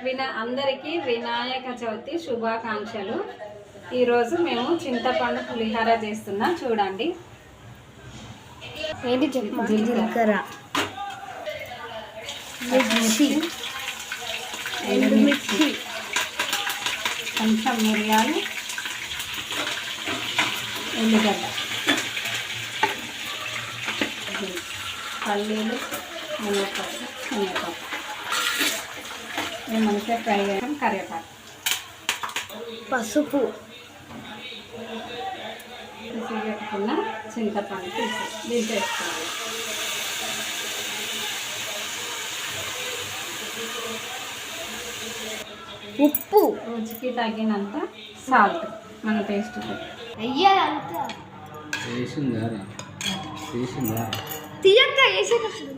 అందరికీ వినాయక చవితి శుభాకాంక్షలు. ఈరోజు మేము చింతపండు పులిహోర చేస్తున్నా. చూడండి. ఏంటి చెప్పు. జీలకర్ర, ఎండుమిర్చి, కొంచెం మిరియాలు, ఉల్లిగడ్డ, పల్లీలు, శనగపప్పు మేము మంచిగా ఫ్రై చేసాం. కరివేపాకు, పసుపు, పెట్టుకున్న చింతపండు దించేసుకోవాలి. ఉప్పు, రుచికి తగినంత సాల్ట్ మన టేస్ట్. అయ్యా అంతా తీయక్క వేసేటప్పుడు